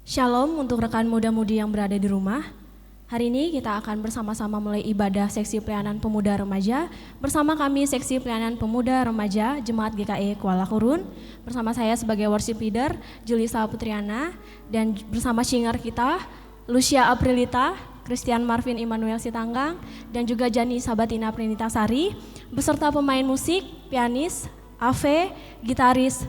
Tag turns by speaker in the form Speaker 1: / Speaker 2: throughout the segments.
Speaker 1: Shalom untuk rekan muda-mudi yang berada di rumah. Hari ini kita akan bersama-sama mulai ibadah seksi pelayanan pemuda remaja bersama kami seksi pelayanan pemuda remaja Jemaat GKI Kuala Kurun. Bersama saya sebagai worship leader Julisa Putriana dan bersama singer kita Lucia Aprilita, Christian Marvin Immanuel Sitanggang dan juga Jani Sabatina Prinita Sari beserta pemain musik, pianis, Ave, gitaris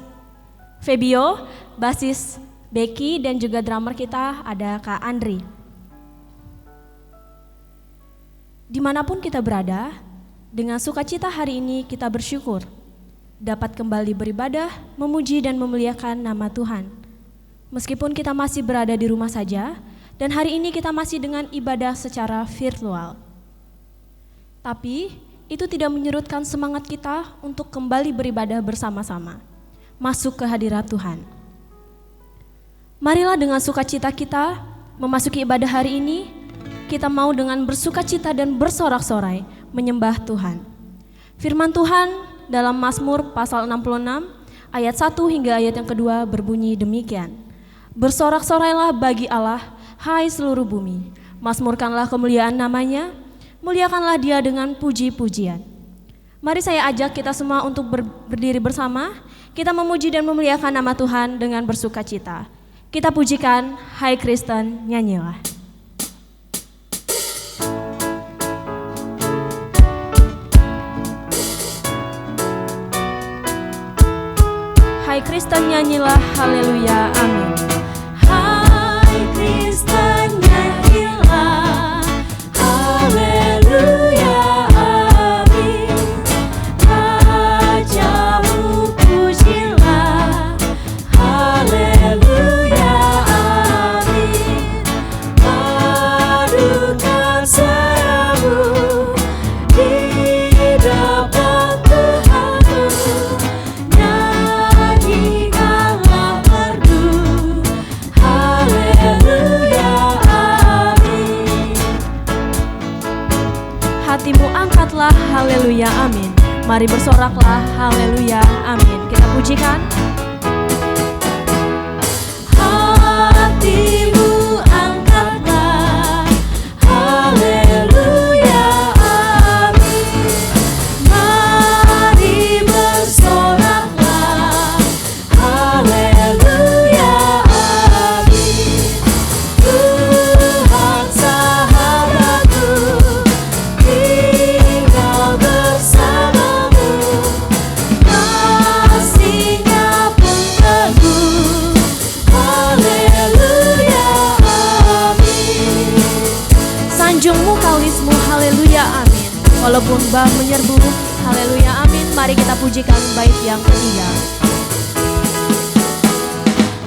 Speaker 1: Febio, basis Becky dan juga drummer kita ada Kak Andri. Dimanapun kita berada, dengan sukacita hari ini kita bersyukur dapat kembali beribadah, memuji dan memuliakan nama Tuhan. Meskipun kita masih berada di rumah saja, dan hari ini kita masih dengan ibadah secara virtual. Tapi itu tidak menyurutkan semangat kita untuk kembali beribadah bersama-sama, masuk ke hadirat Tuhan. Marilah dengan sukacita kita memasuki ibadah hari ini, kita mau dengan bersukacita dan bersorak-sorai menyembah Tuhan. Firman Tuhan dalam Mazmur pasal 66 ayat 1 hingga ayat yang kedua berbunyi demikian. Bersorak-sorailah bagi Allah, hai seluruh bumi, mazmurkanlah kemuliaan namanya, muliakanlah dia dengan puji-pujian. Mari saya ajak kita semua untuk berdiri bersama, kita memuji dan memuliakan nama Tuhan dengan bersukacita. Kita pujikan, hai Kristen, nyanyilah. Hai Kristen, nyanyilah, haleluya, amin.
Speaker 2: Hai Kristen, nyanyilah, haleluya, amin. Rajamu pujilah, haleluya, amin. Padukan suaramu di depan Tuhanmu, nyanyikanlah merdu, haleluya, amin.
Speaker 1: Hatimu angkatlah, haleluya, amin. Mari bersoraklah, haleluya, amin. Kita pujikan.
Speaker 2: Hatimu angkatlah, haleluya, amin. Mari bersoraklah, haleluya, amin. Tuhan sahabatku, tinggal bersamamu, kasih-Nya pun teguh, haleluya, amin.
Speaker 1: Sanjungmu kaulismu, haleluya, amin. Walaupun bah menyerbu, haleluya, amin. Mari kita pujikan bait yang ketiga.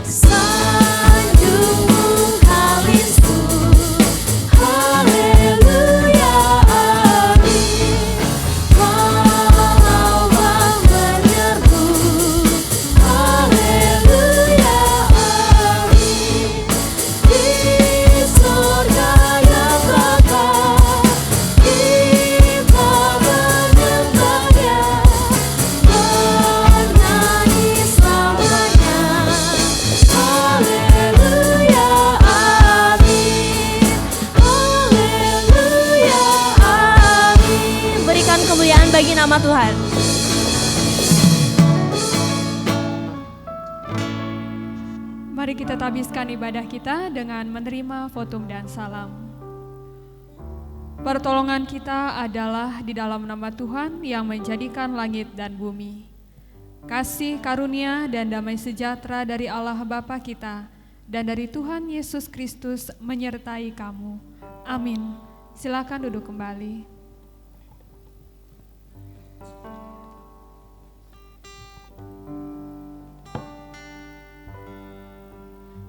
Speaker 2: Sanjungmu kalisku, haleluya, amin. Walau bah menyerbu, haleluya, amin. Di surga yang kekal, kita menyembah-Nya, bernyanyi selamanya, haleluya, amin. Haleluya, amin.
Speaker 1: Berikan kemuliaan bagi nama Tuhan.
Speaker 3: Mari kita tabiskan ibadah kita dengan menerima votum dan salam. Pertolongan kita adalah di dalam nama Tuhan yang menjadikan langit dan bumi. Kasih karunia dan damai sejahtera dari Allah Bapa kita dan dari Tuhan Yesus Kristus menyertai kamu. Amin. Silakan duduk kembali.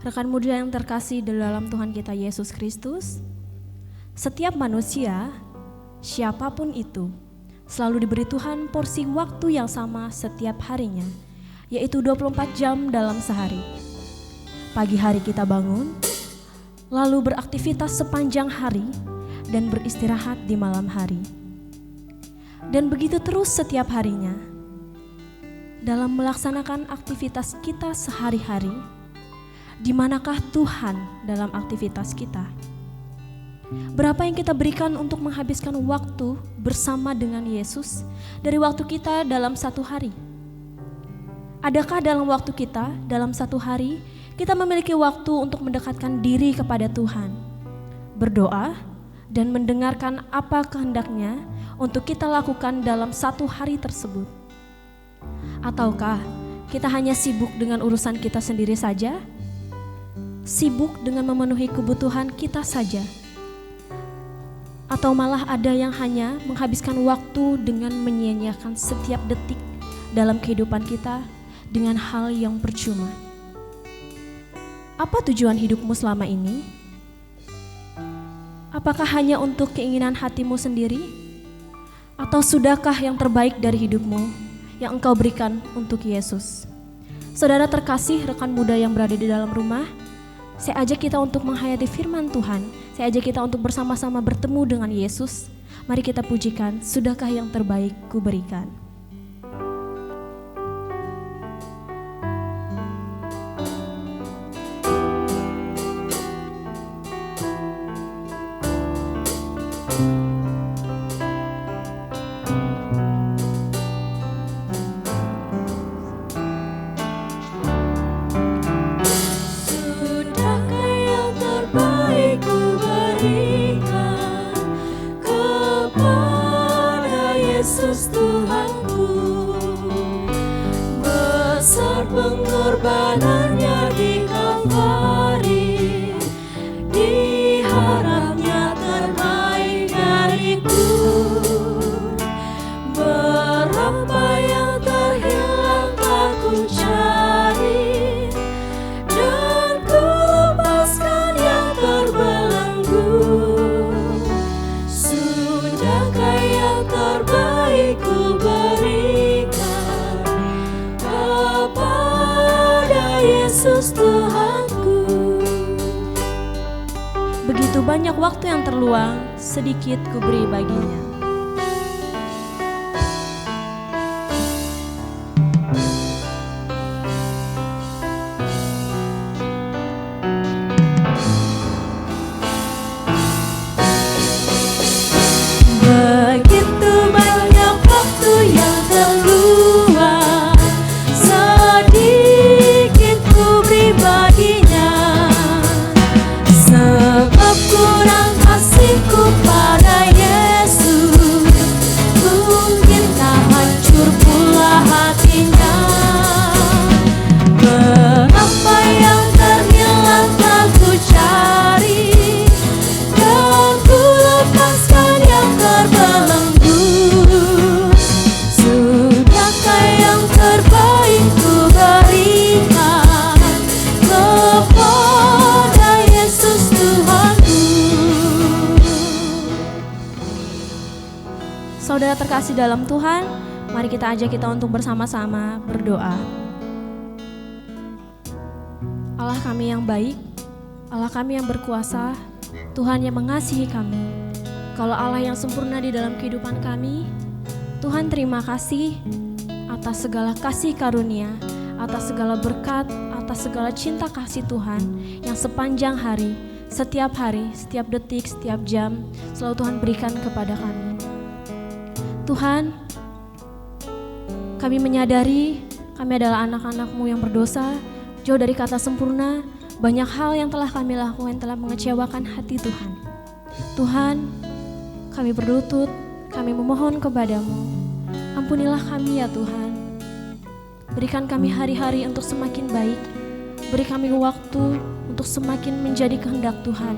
Speaker 1: Rekan muda yang terkasih di dalam Tuhan kita Yesus Kristus, setiap manusia, siapapun itu, selalu diberi Tuhan porsi waktu yang sama setiap harinya, yaitu 24 jam dalam sehari. Pagi hari kita bangun, lalu beraktivitas sepanjang hari, dan beristirahat di malam hari. Dan begitu terus setiap harinya. Dalam melaksanakan aktivitas kita sehari-hari, Di manakah Tuhan dalam aktivitas kita? Berapa yang kita berikan untuk menghabiskan waktu bersama dengan Yesus dari waktu kita dalam satu hari? Adakah dalam waktu kita, dalam satu hari, kita memiliki waktu untuk mendekatkan diri kepada Tuhan, berdoa, dan mendengarkan apa kehendaknya untuk kita lakukan dalam satu hari tersebut? Ataukah kita hanya sibuk dengan urusan kita sendiri saja? Sibuk dengan memenuhi kebutuhan kita saja? Atau malah ada yang hanya menghabiskan waktu dengan menyia-nyiakan setiap detik dalam kehidupan kita dengan hal yang percuma? Apa tujuan hidupmu selama ini? Apakah hanya untuk keinginan hatimu sendiri? Atau sudahkah yang terbaik dari hidupmu yang engkau berikan untuk Yesus? Saudara terkasih, rekan muda yang berada di dalam rumah, saya ajak kita untuk menghayati firman Tuhan. Saya ajak kita untuk bersama-sama bertemu dengan Yesus. Mari kita pujikan, sudahkah yang terbaik kuberikan.
Speaker 2: Sudahkah yang terbaik ku berikan kepada Yesus Tuhanku? Besar pengorbanannya di Kalvari, diharapnya terbaik dariku. Berapa yang terhilang telah ku cari, dan ku lepaskan yang terbelenggu. Sudahkah yang terbaik ku berikan kepada Yesus Tuhanku?
Speaker 1: Begitu banyak waktu yang terluang, sedikit kuberi baginya.
Speaker 2: Begitu banyak waktu yang terluang, sedikit ku beri baginya. Sebab kurang kasihku pada Yesus, mungkin tak hancur pula hatinya. Berapa yang terhilang telah ku cari, dan ku lepaskan yang terbelenggu. Sudahkah yang terbaik ku berikan kepada Yesus Tuhanku?
Speaker 1: Saudara terkasih dalam Tuhan, mari kita ajak kita untuk bersama-sama berdoa. Allah kami yang baik, Allah kami yang berkuasa, Tuhan yang mengasihi kami. Kalau Allah yang sempurna di dalam kehidupan kami, Tuhan terima kasih atas segala kasih karunia, atas segala berkat, atas segala cinta kasih Tuhan yang sepanjang hari, setiap detik, setiap jam selalu Tuhan berikan kepada kami. Tuhan, kami menyadari kami adalah anak-anak-Mu yang berdosa, jauh dari kata sempurna. Banyak hal yang telah kami lakukan telah mengecewakan hati Tuhan. Tuhan, kami berlutut, kami memohon kepadamu. Ampunilah kami ya Tuhan. Berikan kami hari-hari untuk semakin baik. Beri kami waktu untuk semakin menjadi kehendak Tuhan.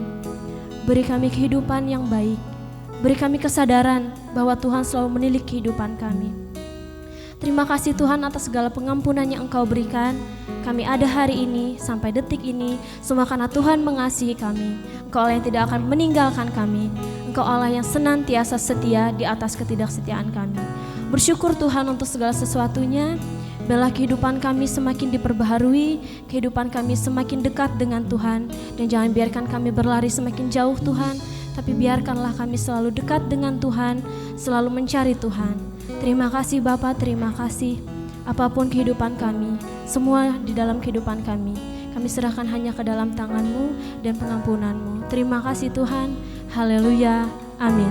Speaker 1: Beri kami kehidupan yang baik. Beri kami kesadaran bahwa Tuhan selalu menilik kehidupan kami. Terima kasih Tuhan atas segala pengampunan yang Engkau berikan. Kami ada hari ini sampai detik ini semua karena Tuhan mengasihi kami. Engkau Allah yang tidak akan meninggalkan kami. Engkau Allah yang senantiasa setia di atas ketidaksetiaan kami. Bersyukur Tuhan untuk segala sesuatunya. Biarlah kehidupan kami semakin diperbaharui, kehidupan kami semakin dekat dengan Tuhan. Dan jangan biarkan kami berlari semakin jauh Tuhan, tapi biarkanlah kami selalu dekat dengan Tuhan, selalu mencari Tuhan. Terima kasih Bapa, terima kasih. Apapun kehidupan kami, semua di dalam kehidupan kami Kami serahkan hanya ke dalam tangan-Mu dan pengampunan-Mu. Terima kasih Tuhan. Haleluya. Amin.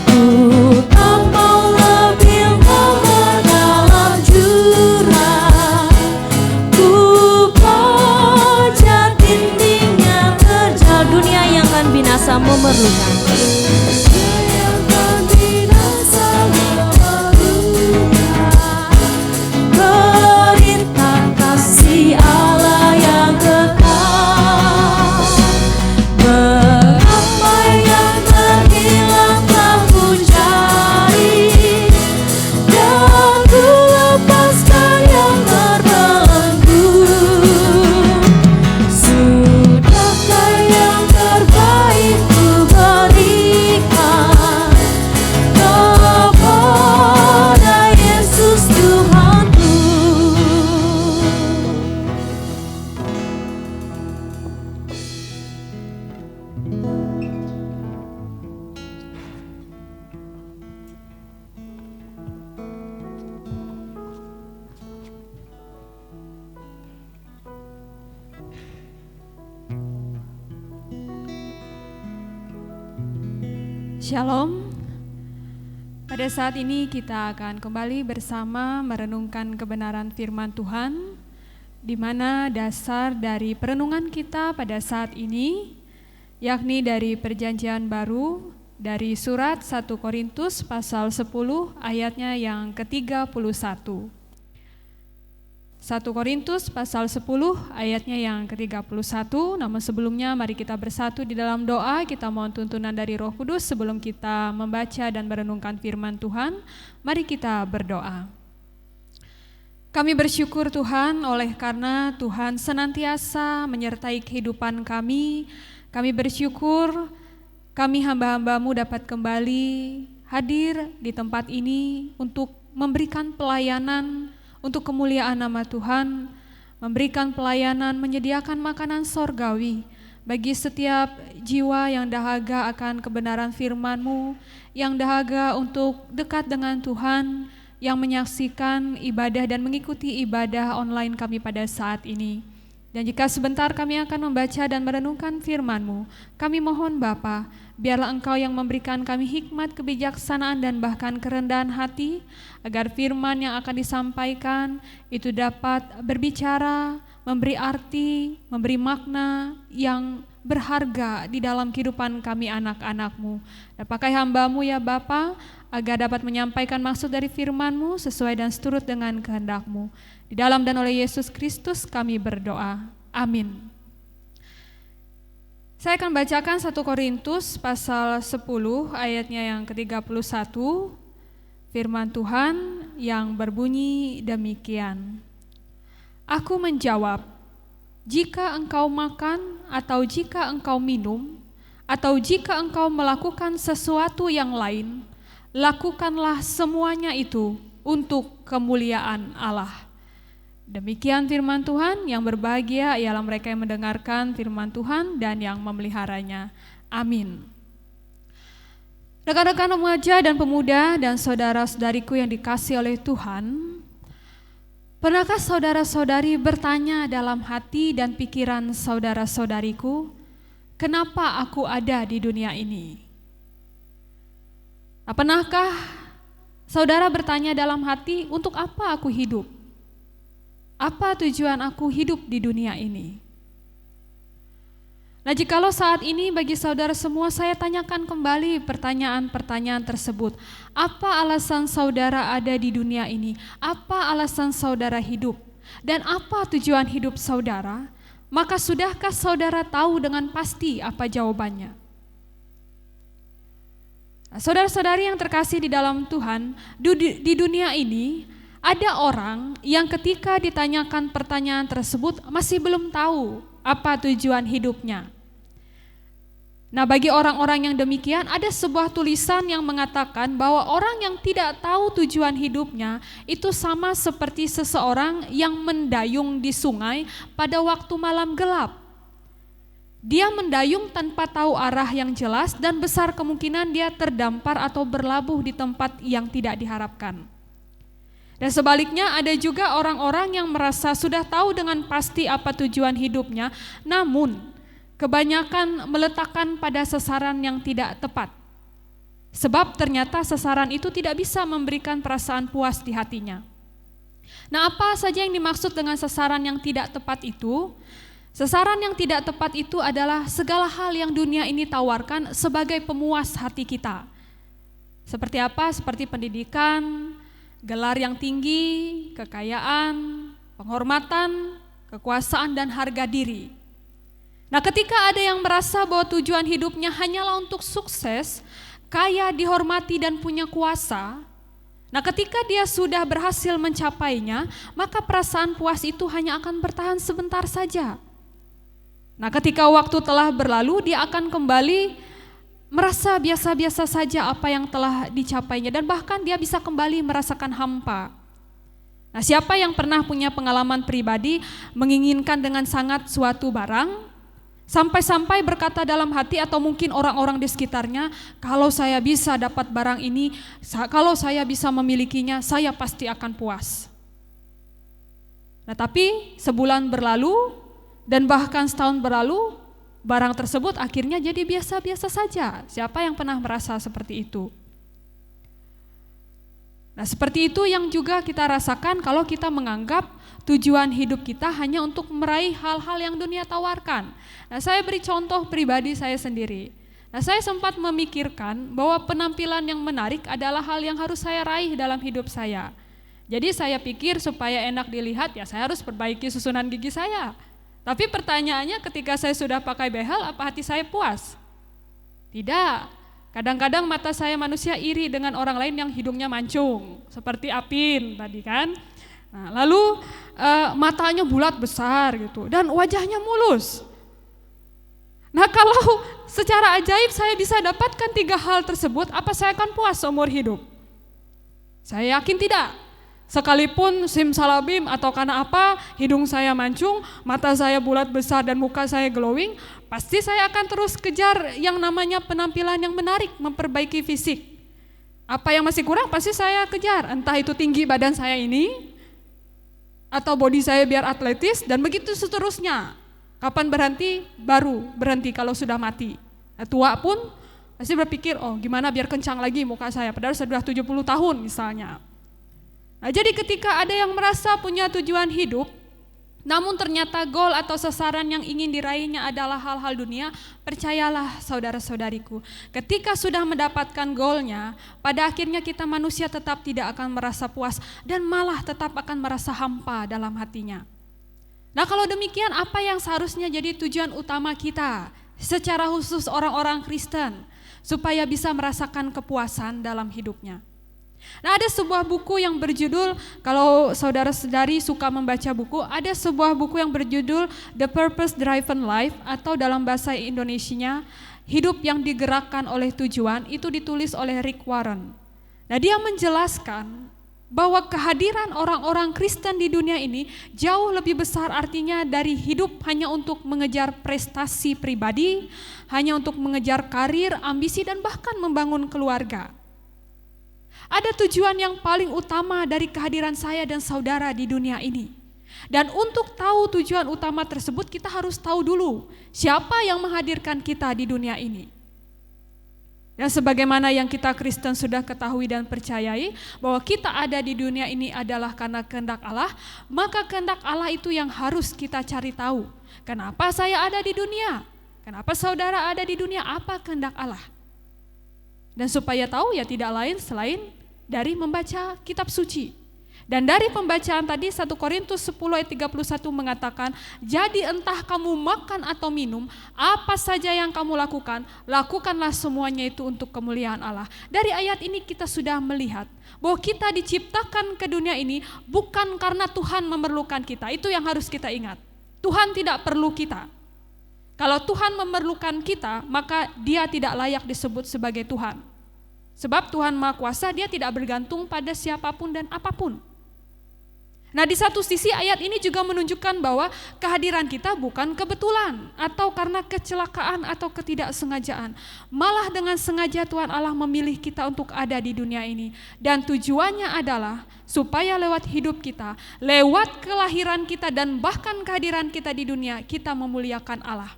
Speaker 2: Ku tak mau lebih lama dalam jurang, ku pajak dinding yang terjal.
Speaker 1: Dunia yang akan binasa memerlukan.
Speaker 2: Yang kan binasa memerlukan perintah kasih Allah yang kekal. Berapa yang terhilang telah ku cari, dan ku lepaskan yang terbelenggu. Sudahkah yang terbaik ku berikan kepada Yesus Tuhanku.
Speaker 3: Shalom. Pada saat ini kita akan kembali bersama merenungkan kebenaran firman Tuhan, di mana dasar dari perenungan kita pada saat ini yakni dari Perjanjian Baru, dari surat 1 Korintus pasal 10 ayatnya yang ke-31. 1 Korintus pasal 10 ayatnya yang ke-31. Namun sebelumnya mari kita bersatu di dalam doa. Kita mohon tuntunan dari Roh Kudus sebelum kita membaca dan merenungkan firman Tuhan. Mari kita berdoa. Kami bersyukur Tuhan oleh karena Tuhan senantiasa menyertai kehidupan kami. Kami bersyukur kami hamba-hamba-Mu dapat kembali hadir di tempat ini untuk memberikan pelayanan untuk kemuliaan nama Tuhan, memberikan pelayanan, menyediakan makanan sorgawi bagi setiap jiwa yang dahaga akan kebenaran firman-Mu, yang dahaga untuk dekat dengan Tuhan, yang menyaksikan ibadah dan mengikuti ibadah online kami pada saat ini. Dan jika sebentar kami akan membaca dan merenungkan firman-Mu, kami mohon Bapa, biarlah Engkau yang memberikan kami hikmat, kebijaksanaan, dan bahkan kerendahan hati, agar firman yang akan disampaikan itu dapat berbicara, memberi arti, memberi makna yang berharga di dalam kehidupan kami anak-anak-Mu. Dan pakai hamba-Mu ya Bapa, agar dapat menyampaikan maksud dari firman-Mu sesuai dan seturut dengan kehendak-Mu. Di dalam dan oleh Yesus Kristus kami berdoa. Amin. Saya akan bacakan 1 Korintus pasal 10 ayatnya yang ke-31. Firman Tuhan yang berbunyi demikian. Aku menjawab, jika engkau makan atau jika engkau minum atau jika engkau melakukan sesuatu yang lain, lakukanlah semuanya itu untuk kemuliaan Allah. Demikian firman Tuhan. Yang berbahagia ialah mereka yang mendengarkan firman Tuhan dan yang memeliharanya. Amin. Rekan-rekan remaja dan pemuda dan saudara-saudariku yang dikasihi oleh Tuhan, pernahkah saudara-saudari bertanya dalam hati dan pikiran saudara-saudariku, kenapa aku ada di dunia ini? Pernahkah saudara bertanya dalam hati, untuk apa aku hidup? Apa tujuan aku hidup di dunia ini? Nah, jikalau saat ini bagi saudara semua saya tanyakan kembali pertanyaan-pertanyaan tersebut. Apa alasan saudara ada di dunia ini? Apa alasan saudara hidup? Dan apa tujuan hidup saudara? Maka sudahkah saudara tahu dengan pasti apa jawabannya? Nah, saudara-saudari yang terkasih di dalam Tuhan, di dunia ini ada orang yang ketika ditanyakan pertanyaan tersebut masih belum tahu apa tujuan hidupnya. Nah, bagi orang-orang yang demikian ada sebuah tulisan yang mengatakan bahwa orang yang tidak tahu tujuan hidupnya itu sama seperti seseorang yang mendayung di sungai pada waktu malam gelap. Dia mendayung tanpa tahu arah yang jelas dan besar kemungkinan dia terdampar atau berlabuh di tempat yang tidak diharapkan. Dan sebaliknya ada juga orang-orang yang merasa sudah tahu dengan pasti apa tujuan hidupnya, namun kebanyakan meletakkan pada sasaran yang tidak tepat. Sebab ternyata sasaran itu tidak bisa memberikan perasaan puas di hatinya. Nah, apa saja yang dimaksud dengan sasaran yang tidak tepat itu? Sasaran yang tidak tepat itu adalah segala hal yang dunia ini tawarkan sebagai pemuas hati kita. Seperti apa? Seperti pendidikan, gelar yang tinggi, kekayaan, penghormatan, kekuasaan, dan harga diri. Nah, ketika ada yang merasa bahwa tujuan hidupnya hanyalah untuk sukses, kaya, dihormati, dan punya kuasa, nah ketika dia sudah berhasil mencapainya, maka perasaan puas itu hanya akan bertahan sebentar saja. Nah, ketika waktu telah berlalu, dia akan kembali merasa biasa-biasa saja apa yang telah dicapainya, dan bahkan dia bisa kembali merasakan hampa. Nah, siapa yang pernah punya pengalaman pribadi menginginkan dengan sangat suatu barang, sampai-sampai berkata dalam hati atau mungkin orang-orang di sekitarnya, kalau saya bisa dapat barang ini, kalau saya bisa memilikinya, saya pasti akan puas. Nah, tapi sebulan berlalu dan bahkan setahun berlalu, barang tersebut akhirnya jadi biasa-biasa saja. Siapa yang pernah merasa seperti itu? Nah, seperti itu yang juga kita rasakan kalau kita menganggap tujuan hidup kita hanya untuk meraih hal-hal yang dunia tawarkan. Nah, saya beri contoh pribadi saya sendiri. Nah, saya sempat memikirkan bahwa penampilan yang menarik adalah hal yang harus saya raih dalam hidup saya. Jadi saya pikir supaya enak dilihat, ya saya harus perbaiki susunan gigi saya. Tapi pertanyaannya, ketika saya sudah pakai behel, apa hati saya puas? Tidak. Kadang-kadang mata saya manusia iri dengan orang lain yang hidungnya mancung, seperti Apin tadi kan. Nah, lalu matanya bulat besar gitu, dan wajahnya mulus. Nah, kalau secara ajaib saya bisa dapatkan 3 hal tersebut, apa saya akan puas seumur hidup? Saya yakin tidak. Sekalipun simsalabim atau karena apa, hidung saya mancung, mata saya bulat besar dan muka saya glowing, pasti saya akan terus kejar yang namanya penampilan yang menarik, memperbaiki fisik. Apa yang masih kurang pasti saya kejar, entah itu tinggi badan saya ini, atau body saya biar atletis, dan begitu seterusnya. Kapan berhenti? Baru berhenti kalau sudah mati. Nah, tua pun pasti berpikir, oh gimana biar kencang lagi muka saya, padahal sudah 70 tahun misalnya. Nah, jadi ketika ada yang merasa punya tujuan hidup, namun ternyata goal atau sasaran yang ingin diraihnya adalah hal-hal dunia, percayalah saudara-saudariku, ketika sudah mendapatkan goalnya, pada akhirnya kita manusia tetap tidak akan merasa puas dan malah tetap akan merasa hampa dalam hatinya. Nah, kalau demikian, apa yang seharusnya jadi tujuan utama kita, secara khusus orang-orang Kristen, supaya bisa merasakan kepuasan dalam hidupnya? Nah, ada sebuah buku yang berjudul, kalau saudara-saudari suka membaca buku, ada sebuah buku yang berjudul The Purpose Driven Life, atau dalam bahasa Indonesianya, Hidup yang Digerakkan oleh Tujuan, itu ditulis oleh Rick Warren. Nah, dia menjelaskan bahwa kehadiran orang-orang Kristen di dunia ini jauh lebih besar artinya dari hidup hanya untuk mengejar prestasi pribadi, hanya untuk mengejar karir, ambisi, dan bahkan membangun keluarga. Ada tujuan yang paling utama dari kehadiran saya dan saudara di dunia ini. Dan untuk tahu tujuan utama tersebut, kita harus tahu dulu siapa yang menghadirkan kita di dunia ini. Dan sebagaimana yang kita Kristen sudah ketahui dan percayai, bahwa kita ada di dunia ini adalah karena kehendak Allah, maka kehendak Allah itu yang harus kita cari tahu. Kenapa saya ada di dunia? Kenapa saudara ada di dunia? Apa kehendak Allah? Dan supaya tahu, ya tidak lain selain dari membaca kitab suci. Dan dari pembacaan tadi 1 Korintus 10 ayat 31 mengatakan, jadi entah kamu makan atau minum, apa saja yang kamu lakukan, lakukanlah semuanya itu untuk kemuliaan Allah. Dari ayat ini kita sudah melihat bahwa kita diciptakan ke dunia ini bukan karena Tuhan memerlukan kita. Itu yang harus kita ingat. Tuhan tidak perlu kita. Kalau Tuhan memerlukan kita, maka Dia tidak layak disebut sebagai Tuhan. Sebab Tuhan Maha Kuasa, Dia tidak bergantung pada siapapun dan apapun. Nah, di satu sisi ayat ini juga menunjukkan bahwa kehadiran kita bukan kebetulan atau karena kecelakaan atau ketidaksengajaan. Malah dengan sengaja Tuhan Allah memilih kita untuk ada di dunia ini. Dan tujuannya adalah supaya lewat hidup kita, lewat kelahiran kita dan bahkan kehadiran kita di dunia, kita memuliakan Allah.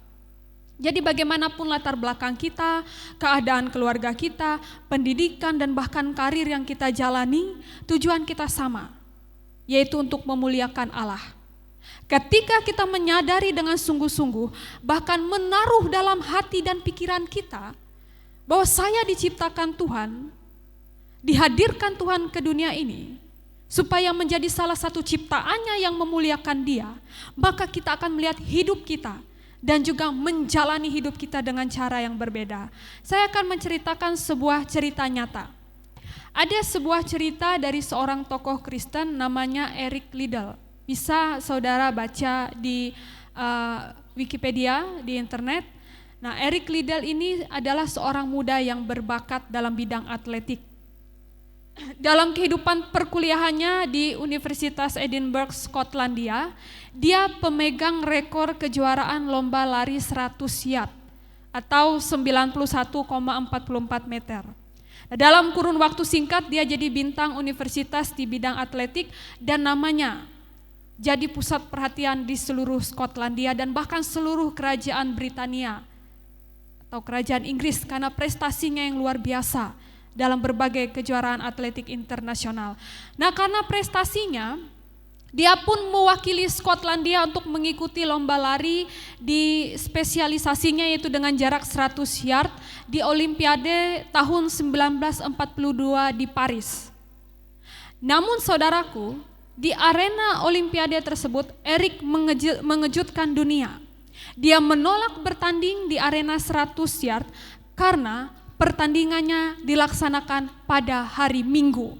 Speaker 3: Jadi bagaimanapun latar belakang kita, keadaan keluarga kita, pendidikan dan bahkan karir yang kita jalani, tujuan kita sama, yaitu untuk memuliakan Allah. Ketika kita menyadari dengan sungguh-sungguh, bahkan menaruh dalam hati dan pikiran kita, bahwa saya diciptakan Tuhan, dihadirkan Tuhan ke dunia ini, supaya menjadi salah satu ciptaannya yang memuliakan Dia, maka kita akan melihat hidup kita, dan juga menjalani hidup kita dengan cara yang berbeda. Saya akan menceritakan sebuah cerita nyata. Ada sebuah cerita dari seorang tokoh Kristen namanya Eric Liddell. Bisa saudara baca di Wikipedia, di internet. Nah, Eric Liddell ini adalah seorang muda yang berbakat dalam bidang atletik. Dalam kehidupan perkuliahannya di Universitas Edinburgh, Skotlandia, dia pemegang rekor kejuaraan lomba lari 100 yard atau 91,44 meter. Dalam kurun waktu singkat dia jadi bintang universitas di bidang atletik dan namanya jadi pusat perhatian di seluruh Skotlandia dan bahkan seluruh kerajaan Britania atau kerajaan Inggris karena prestasinya yang luar biasa dalam berbagai kejuaraan atletik internasional. Nah, karena prestasinya, dia pun mewakili Skotlandia untuk mengikuti lomba lari di spesialisasinya yaitu dengan jarak 100 yard di Olimpiade tahun 1942 di Paris. Namun saudaraku, di arena Olimpiade tersebut Eric mengejutkan dunia. Dia menolak bertanding di arena 100 yard karena pertandingannya dilaksanakan pada hari Minggu.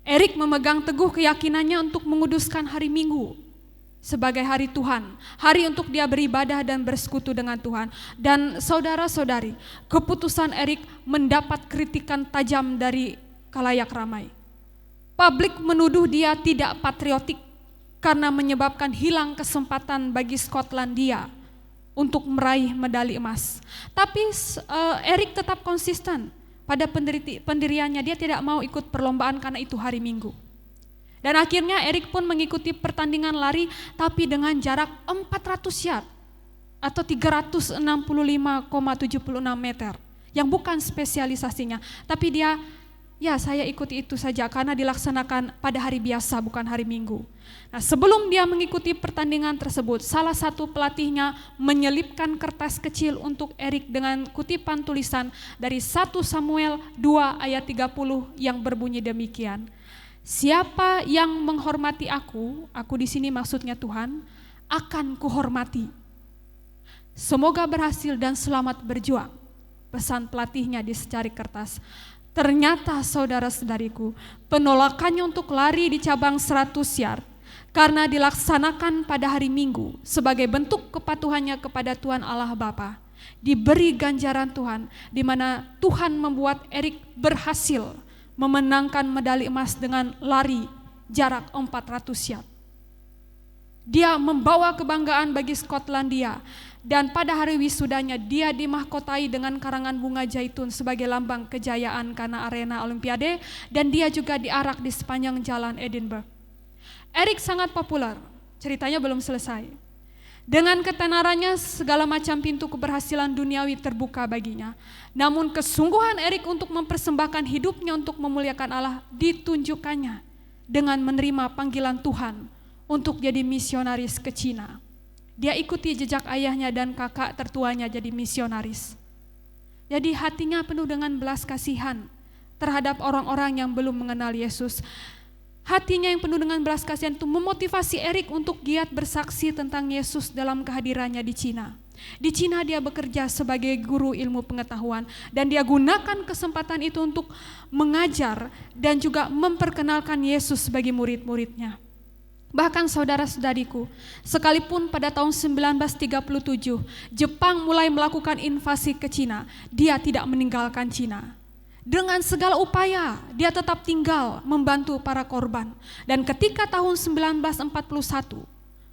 Speaker 3: Eric memegang teguh keyakinannya untuk menguduskan hari Minggu sebagai hari Tuhan, hari untuk dia beribadah dan bersekutu dengan Tuhan. Dan saudara-saudari, keputusan Eric mendapat kritikan tajam dari khalayak ramai. Publik menuduh dia tidak patriotik karena menyebabkan hilang kesempatan bagi Skotlandia untuk meraih medali emas. Tapi Eric tetap konsisten pada pendiriannya, dia tidak mau ikut perlombaan karena itu hari Minggu. Dan akhirnya Eric pun mengikuti pertandingan lari tapi dengan jarak 400 yard atau 365,76 meter yang bukan spesialisasinya. Tapi dia, ya saya ikuti itu saja karena dilaksanakan pada hari biasa bukan hari Minggu. Nah, sebelum dia mengikuti pertandingan tersebut, salah satu pelatihnya menyelipkan kertas kecil untuk Eric dengan kutipan tulisan dari 1 Samuel 2 ayat 30 yang berbunyi demikian. Siapa yang menghormati aku di sini maksudnya Tuhan, akan kuhormati. Semoga berhasil dan selamat berjuang. Pesan pelatihnya di secari kertas. Ternyata saudara-saudariku, penolakannya untuk lari di cabang 100 yard karena dilaksanakan pada hari Minggu sebagai bentuk kepatuhannya kepada Tuhan Allah Bapa, diberi ganjaran Tuhan, di mana Tuhan membuat Eric berhasil memenangkan medali emas dengan lari jarak 400 yard. Dia membawa kebanggaan bagi Skotlandia dan pada hari wisudanya dia dimahkotai dengan karangan bunga zaitun sebagai lambang kejayaan karena arena Olimpiade dan dia juga diarak di sepanjang jalan Edinburgh. Eric sangat populer, ceritanya belum selesai. Dengan ketenarannya segala macam pintu keberhasilan duniawi terbuka baginya. Namun kesungguhan Eric untuk mempersembahkan hidupnya untuk memuliakan Allah ditunjukkannya dengan menerima panggilan Tuhan untuk jadi misionaris ke Cina. Dia ikuti jejak ayahnya dan kakak tertuanya jadi misionaris. Jadi hatinya penuh dengan belas kasihan terhadap orang-orang yang belum mengenal Yesus. Hatinya yang penuh dengan belas kasihan itu memotivasi Eric untuk giat bersaksi tentang Yesus dalam kehadirannya di Cina. Di Cina dia bekerja sebagai guru ilmu pengetahuan dan dia gunakan kesempatan itu untuk mengajar dan juga memperkenalkan Yesus sebagai murid-muridnya. Bahkan saudara-saudariku, sekalipun pada tahun 1937 Jepang mulai melakukan invasi ke Cina, dia tidak meninggalkan Cina. Dengan segala upaya, dia tetap tinggal membantu para korban. Dan ketika tahun 1941,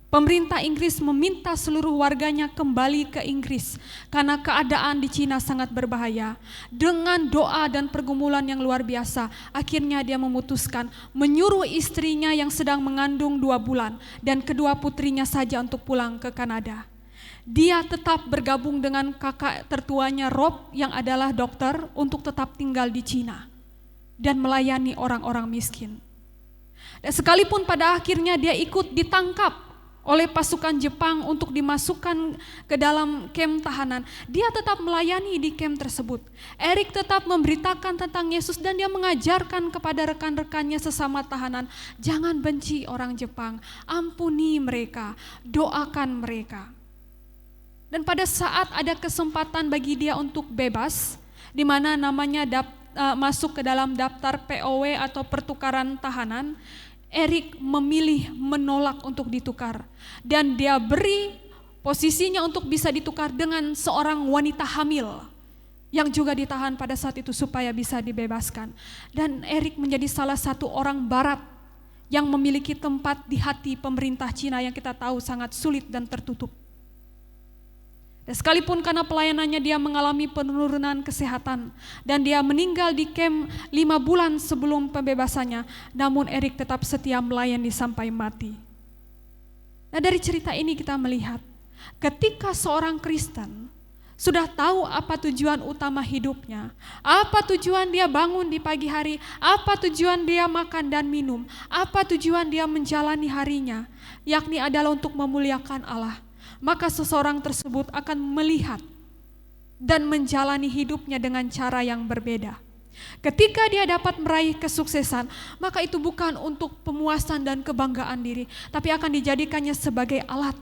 Speaker 3: pemerintah Inggris meminta seluruh warganya kembali ke Inggris karena keadaan di Cina sangat berbahaya. Dengan doa dan pergumulan yang luar biasa, akhirnya dia memutuskan menyuruh istrinya yang sedang mengandung 2 bulan dan kedua putrinya saja untuk pulang ke Kanada. Dia tetap bergabung dengan kakak tertuanya Rob yang adalah dokter untuk tetap tinggal di Cina dan melayani orang-orang miskin. Dan sekalipun pada akhirnya dia ikut ditangkap oleh pasukan Jepang untuk dimasukkan ke dalam kamp tahanan, dia tetap melayani di kamp tersebut. Erik tetap memberitakan tentang Yesus dan dia mengajarkan kepada rekan-rekannya sesama tahanan, jangan benci orang Jepang, ampuni mereka, doakan mereka. Dan pada saat ada kesempatan bagi dia untuk bebas, di mana namanya masuk ke dalam daftar POW atau pertukaran tahanan, Erik memilih menolak untuk ditukar. Dan dia beri posisinya untuk bisa ditukar dengan seorang wanita hamil yang juga ditahan pada saat itu supaya bisa dibebaskan. Dan Erik menjadi salah satu orang barat yang memiliki tempat di hati pemerintah Cina yang kita tahu sangat sulit dan tertutup. Dan sekalipun karena pelayanannya dia mengalami penurunan kesehatan dan dia meninggal di kamp 5 bulan sebelum pembebasannya, namun Erik tetap setia melayani sampai mati. Nah, dari cerita ini kita melihat ketika seorang Kristen sudah tahu apa tujuan utama hidupnya, apa tujuan dia bangun di pagi hari, apa tujuan dia makan dan minum, apa tujuan dia menjalani harinya, yakni adalah untuk memuliakan Allah, maka seseorang tersebut akan melihat dan menjalani hidupnya dengan cara yang berbeda. Ketika dia dapat meraih kesuksesan, maka itu bukan untuk pemuasan dan kebanggaan diri, tapi akan dijadikannya sebagai alat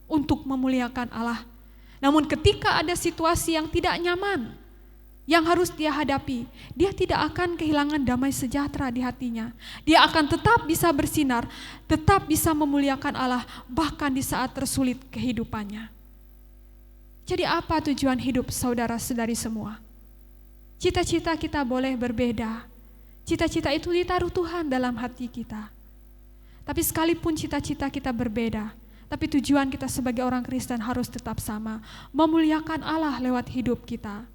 Speaker 3: untuk memuliakan Allah. Namun ketika ada situasi yang tidak nyaman yang harus dia hadapi, dia tidak akan kehilangan damai sejahtera di hatinya. Dia akan tetap bisa bersinar, tetap bisa memuliakan Allah, bahkan di saat tersulit kehidupannya. Jadi apa tujuan hidup saudara-saudari semua? Cita-cita kita boleh berbeda. Cita-cita itu ditaruh Tuhan dalam hati kita. Tapi sekalipun cita-cita kita berbeda, tapi tujuan kita sebagai orang Kristen harus tetap sama, memuliakan Allah lewat hidup kita.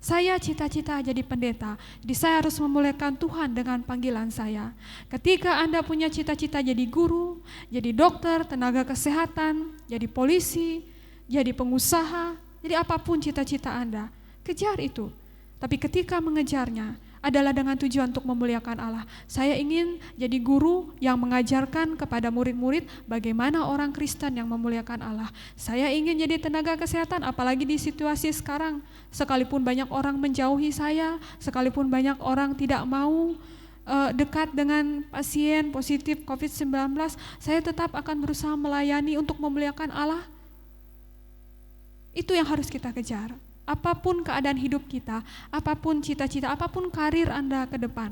Speaker 3: Saya cita-cita jadi pendeta, jadi saya harus memuliakan Tuhan dengan panggilan saya. Ketika Anda punya cita-cita jadi guru, jadi dokter, tenaga kesehatan, jadi polisi, jadi pengusaha, jadi apapun cita-cita Anda, kejar itu. Tapi ketika mengejarnya adalah dengan tujuan untuk memuliakan Allah. Saya ingin jadi guru yang mengajarkan kepada murid-murid bagaimana orang Kristen yang memuliakan Allah. Saya ingin jadi tenaga kesehatan, apalagi di situasi sekarang. Sekalipun banyak orang menjauhi saya, sekalipun banyak orang tidak mau dekat dengan pasien positif COVID-19, saya tetap akan berusaha melayani untuk memuliakan Allah. Itu yang harus kita kejar. Apapun keadaan hidup kita, apapun cita-cita, apapun karir Anda ke depan,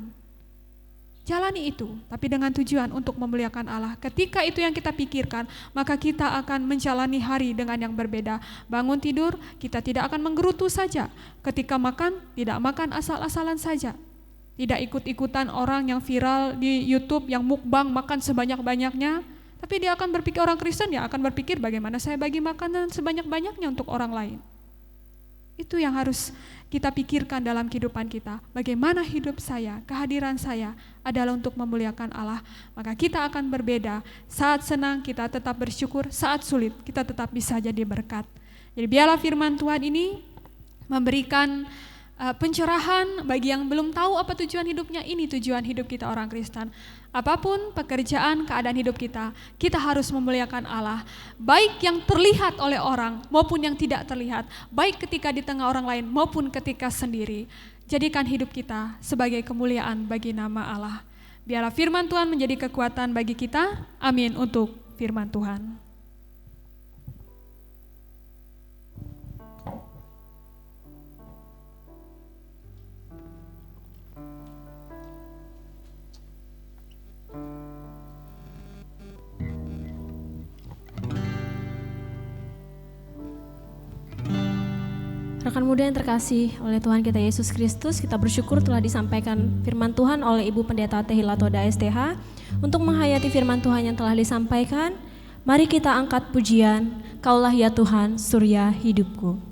Speaker 3: jalani itu, tapi dengan tujuan untuk memuliakan Allah. Ketika itu yang kita pikirkan, maka kita akan menjalani hari dengan yang berbeda. Bangun tidur, kita tidak akan menggerutu saja. Ketika makan, tidak makan asal-asalan saja. Tidak ikut-ikutan orang yang viral di YouTube yang mukbang makan sebanyak-banyaknya. Tapi dia akan berpikir, orang Kristen ya akan berpikir bagaimana saya bagi makanan sebanyak-banyaknya untuk orang lain. Itu yang harus kita pikirkan dalam kehidupan kita. Bagaimana hidup saya, kehadiran saya adalah untuk memuliakan Allah. Maka kita akan berbeda. Saat senang kita tetap bersyukur, saat sulit kita tetap bisa jadi berkat. Jadi biarlah firman Tuhan ini memberikan pencerahan bagi yang belum tahu apa tujuan hidupnya. Ini tujuan hidup kita orang Kristen. Apapun pekerjaan, keadaan hidup kita, kita harus memuliakan Allah. Baik yang terlihat oleh orang maupun yang tidak terlihat. Baik ketika di tengah orang lain maupun ketika sendiri. Jadikan hidup kita sebagai kemuliaan bagi nama Allah. Biarlah firman Tuhan menjadi kekuatan bagi kita. Amin untuk firman Tuhan.
Speaker 1: Rekan muda yang terkasih oleh Tuhan kita Yesus Kristus, kita bersyukur telah disampaikan firman Tuhan oleh Ibu Pendeta Tehila Toda STH. Untuk menghayati firman Tuhan yang telah disampaikan, mari kita angkat pujian, Kaulah ya Tuhan, surya hidupku.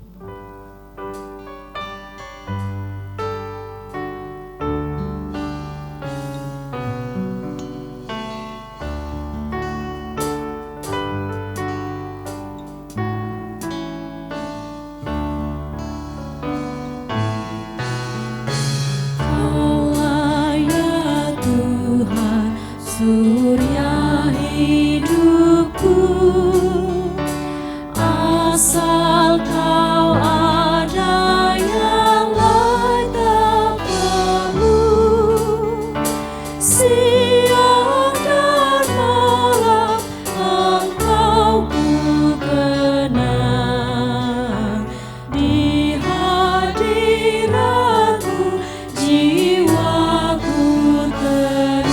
Speaker 2: Surya hidupku, asal kau ada yang lain tak perlu. Siang dan malam engkau ku kenang, di hadiratmu jiwaku tenang.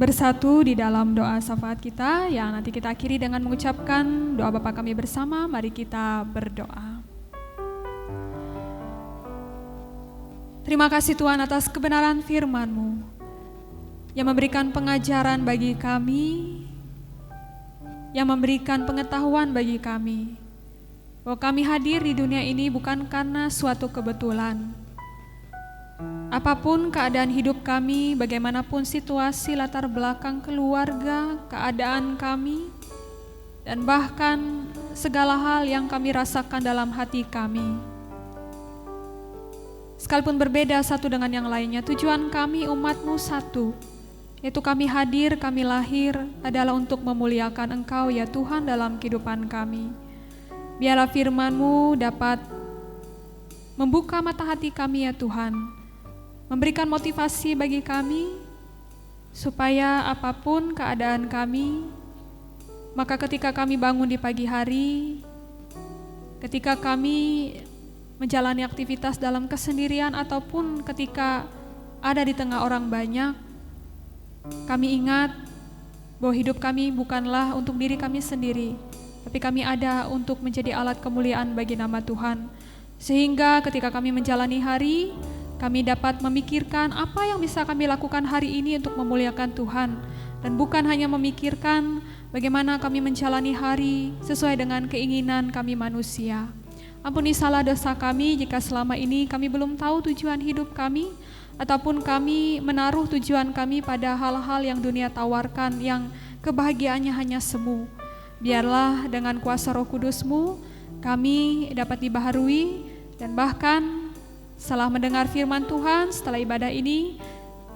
Speaker 3: Bersatu di dalam doa syafaat kita yang nanti kita akhiri dengan mengucapkan doa Bapa kami bersama. Mari kita berdoa. Terima kasih Tuhan atas kebenaran firman-Mu yang memberikan pengajaran bagi kami, yang memberikan pengetahuan bagi kami, bahwa kami hadir di dunia ini bukan karena suatu kebetulan. Apapun keadaan hidup kami, bagaimanapun situasi latar belakang keluarga, keadaan kami, dan bahkan segala hal yang kami rasakan dalam hati kami, sekalipun berbeda satu dengan yang lainnya, tujuan kami umat-Mu satu, yaitu kami hadir, kami lahir adalah untuk memuliakan Engkau ya Tuhan dalam kehidupan kami. Biarlah firman-Mu dapat membuka mata hati kami ya Tuhan, memberikan motivasi bagi kami, supaya apapun keadaan kami, maka ketika kami bangun di pagi hari, ketika kami menjalani aktivitas dalam kesendirian ataupun ketika ada di tengah orang banyak, kami ingat bahwa hidup kami bukanlah untuk diri kami sendiri, tapi kami ada untuk menjadi alat kemuliaan bagi nama Tuhan. Sehingga ketika kami menjalani hari, kami dapat memikirkan apa yang bisa kami lakukan hari ini untuk memuliakan Tuhan. Dan bukan hanya memikirkan bagaimana kami menjalani hari sesuai dengan keinginan kami manusia. Ampuni salah dosa kami jika selama ini kami belum tahu tujuan hidup kami, ataupun kami menaruh tujuan kami pada hal-hal yang dunia tawarkan, yang kebahagiaannya hanya semu. Biarlah dengan kuasa Roh Kudus-Mu kami dapat dibaharui, dan bahkan setelah mendengar firman Tuhan, setelah ibadah ini,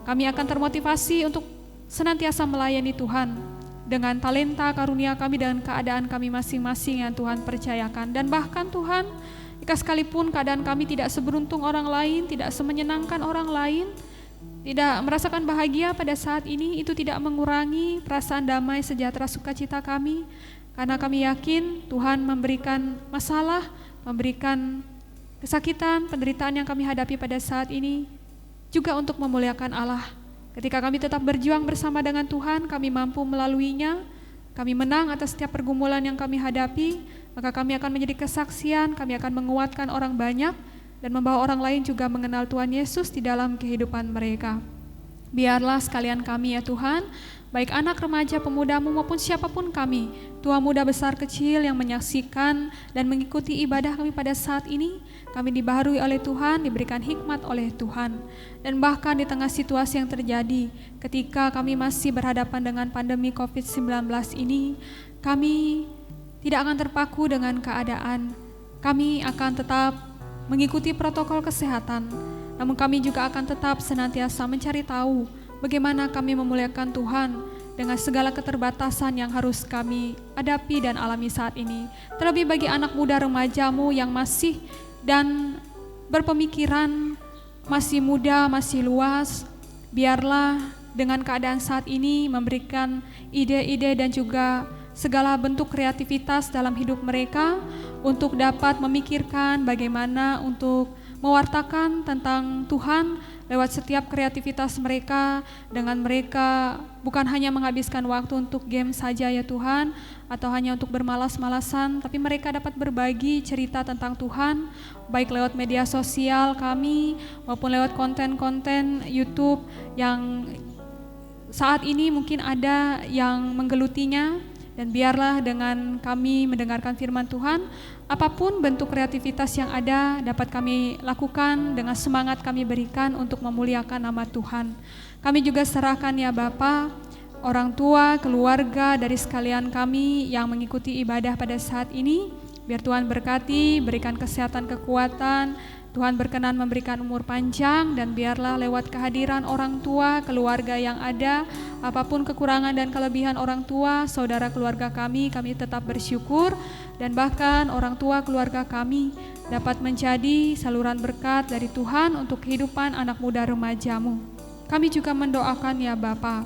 Speaker 3: kami akan termotivasi untuk senantiasa melayani Tuhan, dengan talenta karunia kami, dengan keadaan kami masing-masing yang Tuhan percayakan. Dan bahkan Tuhan, jika sekalipun keadaan kami tidak seberuntung orang lain, tidak semenyenangkan orang lain, tidak merasakan bahagia pada saat ini, itu tidak mengurangi perasaan damai, sejahtera, sukacita kami. Karena kami yakin Tuhan memberikan masalah, memberikan kesakitan, penderitaan yang kami hadapi pada saat ini juga untuk memuliakan Allah. Ketika kami tetap berjuang bersama dengan Tuhan, kami mampu melaluinya, kami menang atas setiap pergumulan yang kami hadapi, maka kami akan menjadi kesaksian, kami akan menguatkan orang banyak, dan membawa orang lain juga mengenal Tuhan Yesus di dalam kehidupan mereka. Biarlah sekalian kami ya Tuhan, baik anak, remaja, pemuda-Mu maupun siapapun kami, tua, muda, besar, kecil yang menyaksikan dan mengikuti ibadah kami pada saat ini, kami dibaharui oleh Tuhan, diberikan hikmat oleh Tuhan. Dan bahkan di tengah situasi yang terjadi, ketika kami masih berhadapan dengan pandemi COVID-19 ini, kami tidak akan terpaku dengan keadaan. Kami akan tetap mengikuti protokol kesehatan, namun kami juga akan tetap senantiasa mencari tahu bagaimana kami memuliakan Tuhan dengan segala keterbatasan yang harus kami hadapi dan alami saat ini. Terlebih bagi anak muda remaja-Mu yang masih dan berpemikiran masih muda, masih luas, biarlah dengan keadaan saat ini memberikan ide-ide dan juga segala bentuk kreativitas dalam hidup mereka untuk dapat memikirkan bagaimana untuk mewartakan tentang Tuhan lewat setiap kreativitas mereka, dengan mereka bukan hanya menghabiskan waktu untuk game saja ya Tuhan, atau hanya untuk bermalas-malasan, tapi mereka dapat berbagi cerita tentang Tuhan, baik lewat media sosial kami maupun lewat konten-konten YouTube yang saat ini mungkin ada yang menggelutinya. Dan biarlah dengan kami mendengarkan firman Tuhan, apapun bentuk kreativitas yang ada dapat kami lakukan dengan semangat kami berikan untuk memuliakan nama Tuhan. Kami juga serahkan ya Bapa, orang tua, keluarga dari sekalian kami yang mengikuti ibadah pada saat ini. Biar Tuhan berkati, berikan kesehatan, kekuatan, Tuhan berkenan memberikan umur panjang, dan biarlah lewat kehadiran orang tua, keluarga yang ada, apapun kekurangan dan kelebihan orang tua, saudara keluarga kami tetap bersyukur, dan bahkan orang tua keluarga kami dapat menjadi saluran berkat dari Tuhan untuk kehidupan anak muda remaja-Mu. Kami juga mendoakan ya Bapa,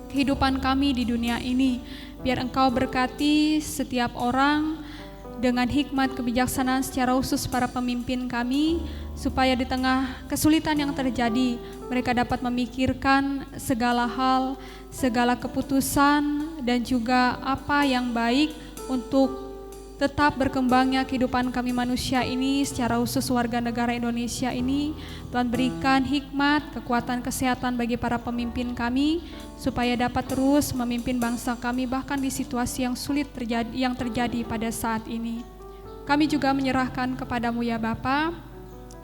Speaker 3: kehidupan kami di dunia ini, biar Engkau berkati setiap orang dengan hikmat kebijaksanaan secara khusus para pemimpin kami, supaya di tengah kesulitan yang terjadi, mereka dapat memikirkan segala hal, segala keputusan, dan juga apa yang baik untuk tetap berkembangnya kehidupan kami manusia ini, secara khusus warga negara Indonesia ini. Tuhan berikan hikmat, kekuatan, kesehatan bagi para pemimpin kami, supaya dapat terus memimpin bangsa kami bahkan di situasi yang sulit yang terjadi pada saat ini. Kami juga menyerahkan kepadamu ya Bapa,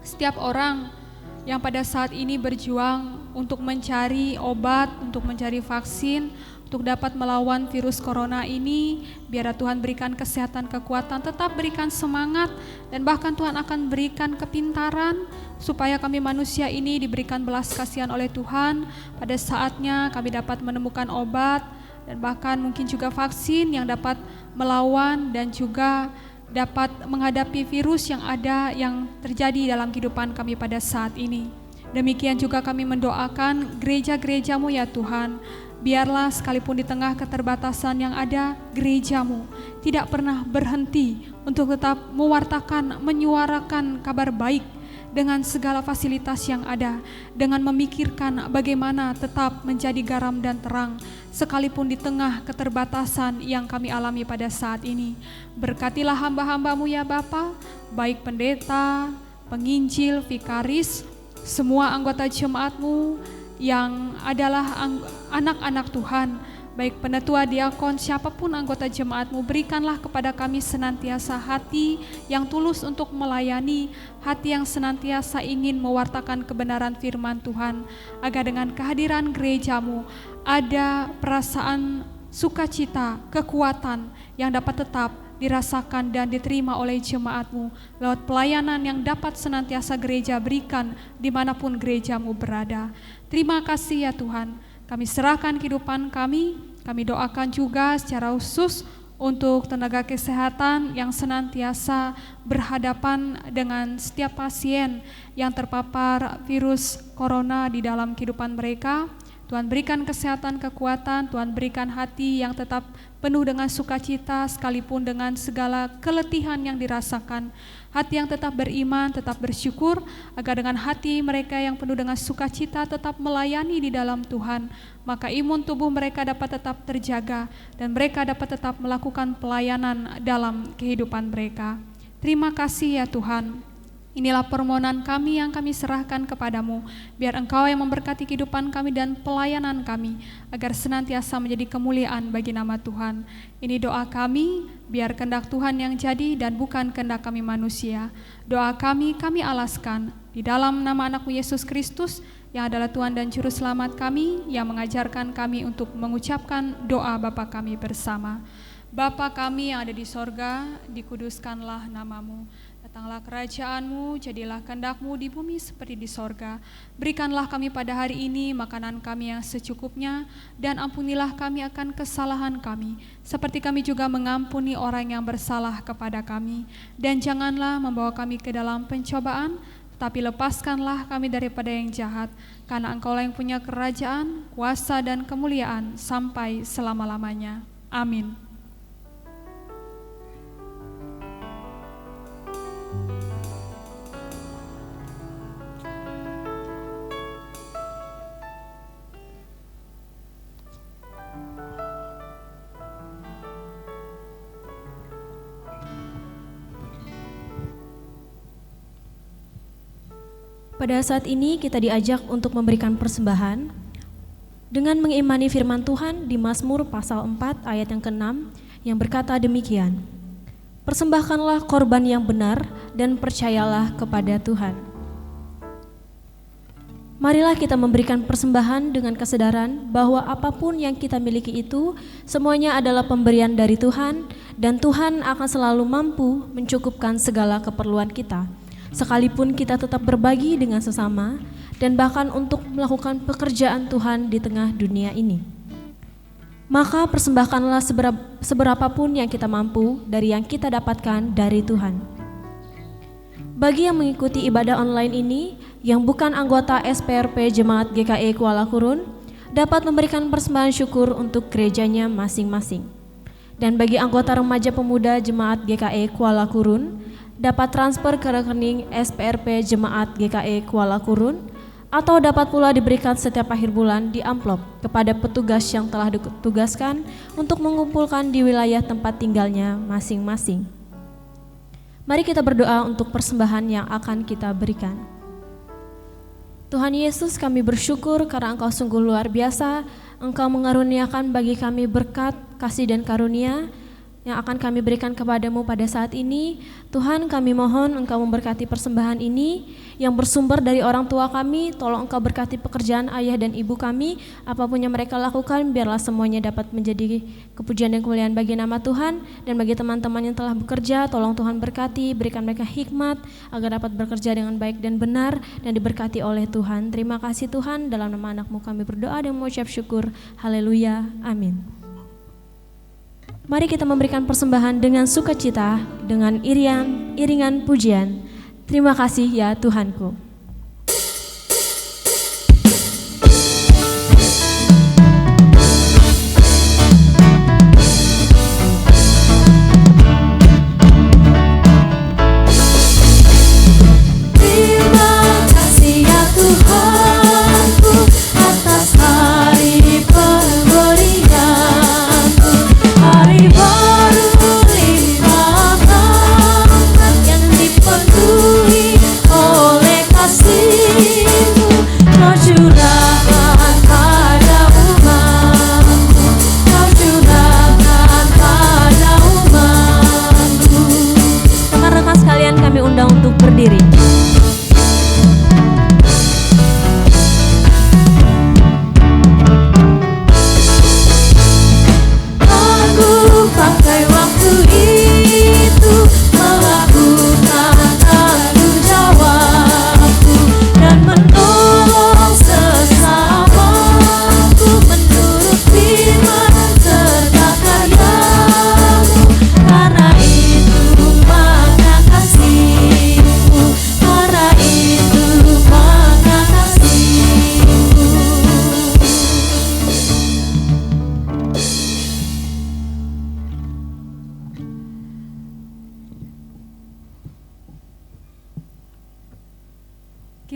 Speaker 3: setiap orang yang pada saat ini berjuang untuk mencari obat, untuk mencari vaksin, untuk dapat melawan virus corona ini. Biar Tuhan berikan kesehatan, kekuatan, tetap berikan semangat, dan bahkan Tuhan akan berikan kepintaran supaya kami manusia ini diberikan belas kasihan oleh Tuhan. Pada saatnya kami dapat menemukan obat dan bahkan mungkin juga vaksin yang dapat melawan dan juga dapat menghadapi virus yang ada, yang terjadi dalam kehidupan kami pada saat ini. Demikian juga kami mendoakan gereja-gereja-Mu ya Tuhan. Biarlah sekalipun di tengah keterbatasan yang ada, gereja-Mu tidak pernah berhenti untuk tetap mewartakan, menyuarakan kabar baik dengan segala fasilitas yang ada, dengan memikirkan bagaimana tetap menjadi garam dan terang, sekalipun di tengah keterbatasan yang kami alami pada saat ini. Berkatilah hamba-hamba-Mu ya Bapa, baik pendeta, penginjil, vikaris, semua anggota jemaat-Mu yang adalah anak-anak Tuhan, baik penetua, diakon, siapapun anggota jemaat-Mu, berikanlah kepada kami senantiasa hati yang tulus untuk melayani, hati yang senantiasa ingin mewartakan kebenaran firman Tuhan, agar dengan kehadiran gereja-Mu ada perasaan sukacita, kekuatan yang dapat tetap dirasakan dan diterima oleh jemaat-Mu lewat pelayanan yang dapat senantiasa gereja berikan dimanapun gereja-Mu berada. Terima kasih ya Tuhan, kami serahkan kehidupan kami, Kami doakan juga secara khusus untuk tenaga kesehatan yang senantiasa berhadapan dengan setiap pasien yang terpapar virus corona di dalam kehidupan mereka. Tuhan berikan kesehatan, kekuatan, Tuhan berikan hati yang tetap penuh dengan sukacita sekalipun dengan segala keletihan yang dirasakan. Hati yang tetap beriman, tetap bersyukur, agar dengan hati mereka yang penuh dengan sukacita tetap melayani di dalam Tuhan, maka imun tubuh mereka dapat tetap terjaga dan mereka dapat tetap melakukan pelayanan dalam kehidupan mereka. Terima kasih ya Tuhan. Inilah permohonan kami yang kami serahkan kepadamu, biar Engkau yang memberkati kehidupan kami dan pelayanan kami, agar senantiasa menjadi kemuliaan bagi nama Tuhan. Ini doa kami, biar kehendak Tuhan yang jadi dan bukan kehendak kami manusia. Doa kami alaskan di dalam nama anak-Mu Yesus Kristus, yang adalah Tuhan dan Juru Selamat kami, yang mengajarkan kami untuk mengucapkan doa Bapa kami bersama. Bapa kami yang ada di sorga, dikuduskanlah nama-Mu. Datanglah kerajaan-Mu, jadilah kehendak-Mu di bumi seperti di sorga. Berikanlah kami pada hari ini makanan kami yang secukupnya, dan ampunilah kami akan kesalahan kami, seperti kami juga mengampuni orang yang bersalah kepada kami. Dan janganlah membawa kami ke dalam pencobaan, tapi lepaskanlah kami daripada yang jahat, karena Engkau-lah yang punya kerajaan, kuasa, dan kemuliaan sampai selama-lamanya. Amin.
Speaker 1: Pada saat ini kita diajak untuk memberikan persembahan dengan mengimani firman Tuhan di Mazmur pasal 4 ayat yang ke-6 yang berkata demikian, "Persembahkanlah korban yang benar dan percayalah kepada Tuhan." Marilah kita memberikan persembahan dengan kesadaran bahwa apapun yang kita miliki itu semuanya adalah pemberian dari Tuhan, dan Tuhan akan selalu mampu mencukupkan segala keperluan kita, sekalipun kita tetap berbagi dengan sesama dan bahkan untuk melakukan pekerjaan Tuhan di tengah dunia ini. Maka persembahkanlah seberapapun yang kita mampu dari yang kita dapatkan dari Tuhan. Bagi yang mengikuti ibadah online ini yang bukan anggota SPRP Jemaat GKI Kuala Kurun dapat memberikan persembahan syukur untuk gerejanya masing-masing. Dan bagi anggota remaja pemuda Jemaat GKI Kuala Kurun dapat transfer ke rekening SPRP Jemaat GKI Kuala Kurun, atau dapat pula diberikan setiap akhir bulan di amplop kepada petugas yang telah ditugaskan untuk mengumpulkan di wilayah tempat tinggalnya masing-masing. Mari kita berdoa untuk persembahan yang akan kita berikan. Tuhan Yesus, kami bersyukur karena Engkau sungguh luar biasa. Engkau mengaruniakan bagi kami berkat, kasih dan karunia yang akan kami berikan kepadamu pada saat ini. Tuhan, kami mohon Engkau memberkati persembahan ini yang bersumber dari orang tua kami. Tolong Engkau berkati pekerjaan ayah dan ibu kami, apapun yang mereka lakukan, biarlah semuanya dapat menjadi kepujian dan kemuliaan bagi nama Tuhan. Dan bagi teman-teman yang telah bekerja, tolong Tuhan berkati, berikan mereka hikmat agar dapat bekerja dengan baik dan benar dan diberkati oleh Tuhan. Terima kasih Tuhan, dalam nama anak-Mu kami berdoa dan mengucap syukur. Haleluya, amin. Mari kita memberikan persembahan dengan sukacita, dengan iringan pujian. Terima kasih ya Tuhanku.
Speaker 2: Terima kasih ya Tuhanku atas hari pemberianku, hari baru limpah rahmat yang dipenuhi oleh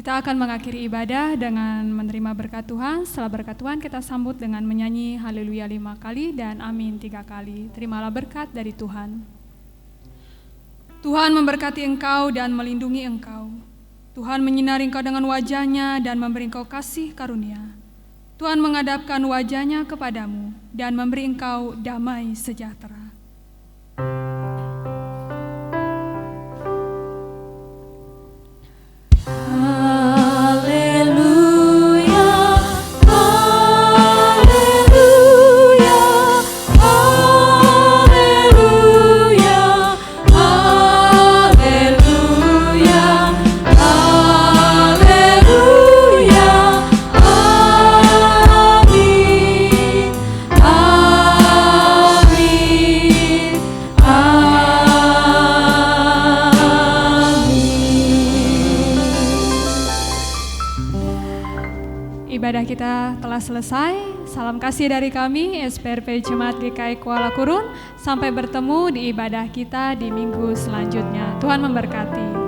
Speaker 3: Kita akan mengakhiri ibadah dengan menerima berkat Tuhan. Setelah berkat Tuhan kita sambut dengan menyanyi Haleluya 5 kali dan Amin 3 kali. Terimalah berkat dari Tuhan. Tuhan memberkati engkau dan melindungi engkau. Tuhan menyinari engkau dengan wajah-Nya dan memberi engkau kasih karunia. Tuhan menghadapkan wajah-Nya kepadamu dan memberi engkau damai sejahtera. Ibadah kita telah selesai. Salam kasih dari kami, SPRP Jemaat GKI Kuala Kurun. Sampai bertemu di ibadah kita di minggu selanjutnya. Tuhan memberkati.